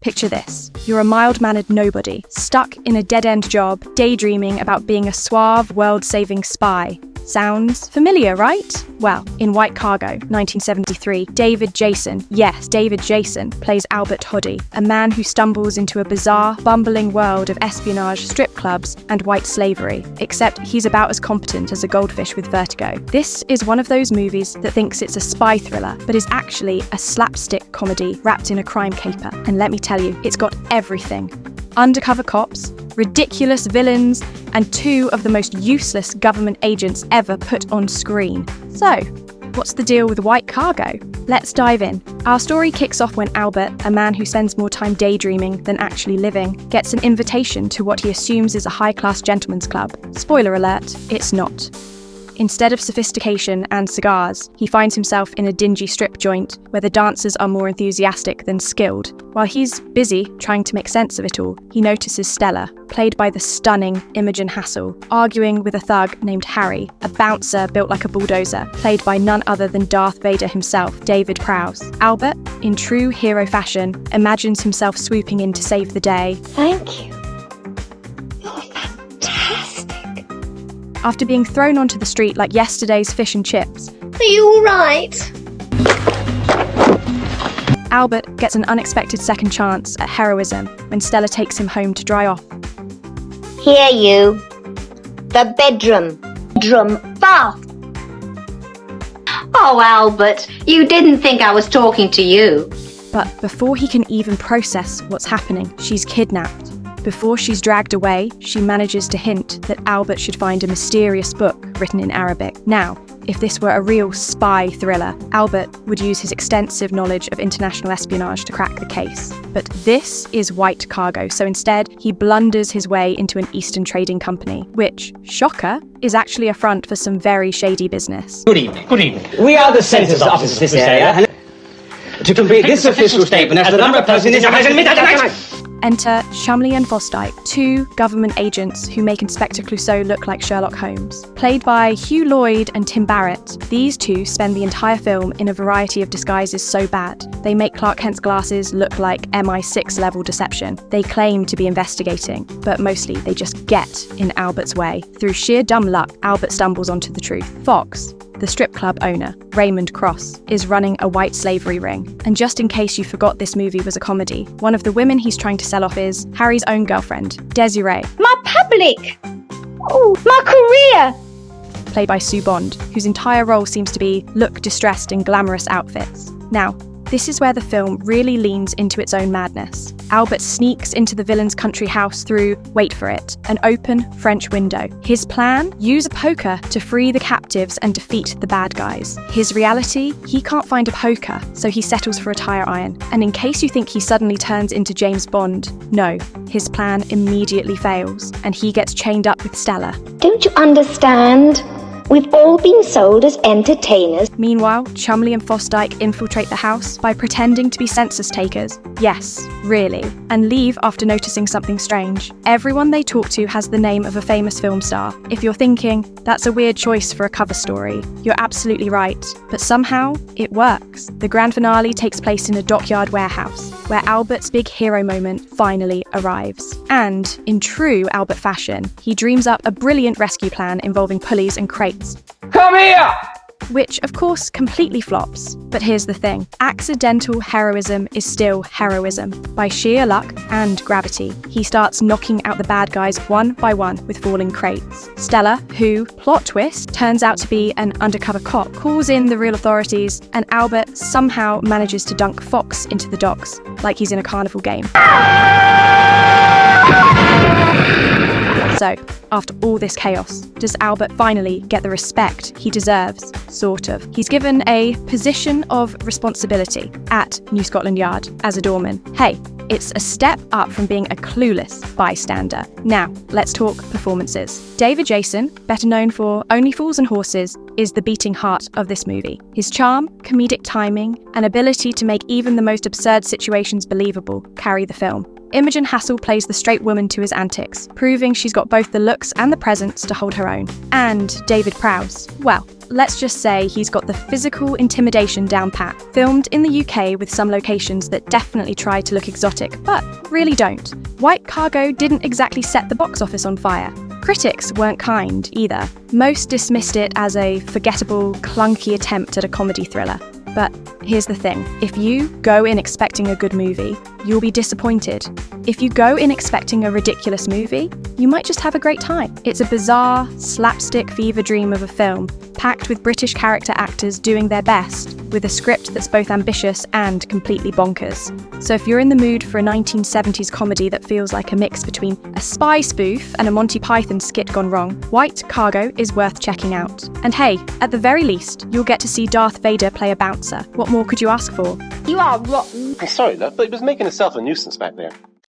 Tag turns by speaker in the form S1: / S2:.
S1: Picture this. You're a mild-mannered nobody, stuck in a dead-end job, daydreaming about being a suave, world-saving spy. Sounds familiar, right? Well, in White Cargo, 1973, David Jason plays Albert Toddey, a man who stumbles into a bizarre, bumbling world of espionage, strip clubs, and white slavery, except he's about as competent as a goldfish with vertigo. This is one of those movies that thinks it's a spy thriller, but is actually a slapstick comedy wrapped in a crime caper. And let me tell you, it's got everything. Undercover cops, ridiculous villains, and two of the most useless government agents ever put on screen. So, what's the deal with White Cargo? Let's dive in. Our story kicks off when Albert, a man who spends more time daydreaming than actually living, gets an invitation to what he assumes is a high-class gentleman's club. Spoiler alert, it's not. Instead of sophistication and cigars, he finds himself in a dingy strip joint where the dancers are more enthusiastic than skilled. While he's busy trying to make sense of it all, he notices Stella, played by the stunning Imogen Hassall, arguing with a thug named Harry, a bouncer built like a bulldozer, played by none other than Darth Vader himself, David Prowse. Albert, in true hero fashion, imagines himself swooping in to save the day.
S2: Thank you. You're fantastic.
S1: After being thrown onto the street like yesterday's fish and chips.
S2: Are you all right?
S1: Albert gets an unexpected second chance at heroism when Stella takes him home to dry off.
S2: Here, you. The bedroom. Bath.
S3: Oh, Albert, you didn't think I was talking to you.
S1: But before he can even process what's happening, she's kidnapped. Before she's dragged away, she manages to hint that Albert should find a mysterious book written in Arabic. Now, if this were a real spy thriller, Albert would use his extensive knowledge of international espionage to crack the case. But this is White Cargo, so instead, he blunders his way into an Eastern trading company, which, shocker, is actually a front for some very shady business.
S4: Good evening. Good evening. We are the census officers of this area, and to complete this official statement as the number of persons
S1: Enter Shumley and Fosdyke, two government agents who make Inspector Clouseau look like Sherlock Holmes. Played by Hugh Lloyd and Tim Barrett, these two spend the entire film in a variety of disguises so bad, they make Clark Kent's glasses look like MI6 level deception. They claim to be investigating, but mostly they just get in Albert's way. Through sheer dumb luck, Albert stumbles onto the truth. Fox, the strip club owner, Raymond Cross, is running a white slavery ring. And just in case you forgot this movie was a comedy, one of the women he's trying to sell off is Harry's own girlfriend, Desiree.
S2: My public. Oh, my career.
S1: Played by Sue Bond, whose entire role seems to be look distressed in glamorous outfits. Now, this is where the film really leans into its own madness. Albert sneaks into the villain's country house through, wait for it, an open French window. His plan? Use a poker to free the captives and defeat the bad guys. His reality? He can't find a poker, so he settles for a tire iron. And in case you think he suddenly turns into James Bond, no, his plan immediately fails, and he gets chained up with Stella.
S2: Don't you understand? We've all been sold as entertainers.
S1: Meanwhile, Chumley and Fosdyke infiltrate the house by pretending to be census takers. Yes, really. And leave after noticing something strange. Everyone they talk to has the name of a famous film star. If you're thinking, that's a weird choice for a cover story, you're absolutely right. But somehow, it works. The grand finale takes place in a dockyard warehouse, where Albert's big hero moment finally arrives. And, in true Albert fashion, he dreams up a brilliant rescue plan involving pulleys and crates.
S4: Come here!
S1: Which, of course, completely flops. But here's the thing. Accidental heroism is still heroism. By sheer luck and gravity, he starts knocking out the bad guys one by one with falling crates. Stella, who, plot twist, turns out to be an undercover cop, calls in the real authorities, and Albert somehow manages to dunk Fox into the docks, like he's in a carnival game. So, after all this chaos, does Albert finally get the respect he deserves? Sort of. He's given a position of responsibility at New Scotland Yard as a doorman. Hey, it's a step up from being a clueless bystander. Now, let's talk performances. David Jason, better known for Only Fools and Horses, is the beating heart of this movie. His charm, comedic timing, and ability to make even the most absurd situations believable carry the film. Imogen Hassall plays the straight woman to his antics, proving she's got both the looks and the presence to hold her own. And David Prowse, well, let's just say he's got the physical intimidation down pat. Filmed in the UK with some locations that definitely try to look exotic, but really don't. White Cargo didn't exactly set the box office on fire. Critics weren't kind either. Most dismissed it as a forgettable, clunky attempt at a comedy thriller. But here's the thing, if you go in expecting a good movie, you'll be disappointed. If you go in expecting a ridiculous movie, you might just have a great time. It's a bizarre, slapstick fever dream of a film, packed with British character actors doing their best, with a script that's both ambitious and completely bonkers. So if you're in the mood for a 1970s comedy that feels like a mix between a spy spoof and a Monty Python skit gone wrong, White Cargo is worth checking out. And hey, at the very least, you'll get to see Darth Vader play a bouncer. What more could you ask for?
S3: You are rotten.
S5: I'm sorry, love, but he was making himself a nuisance back there.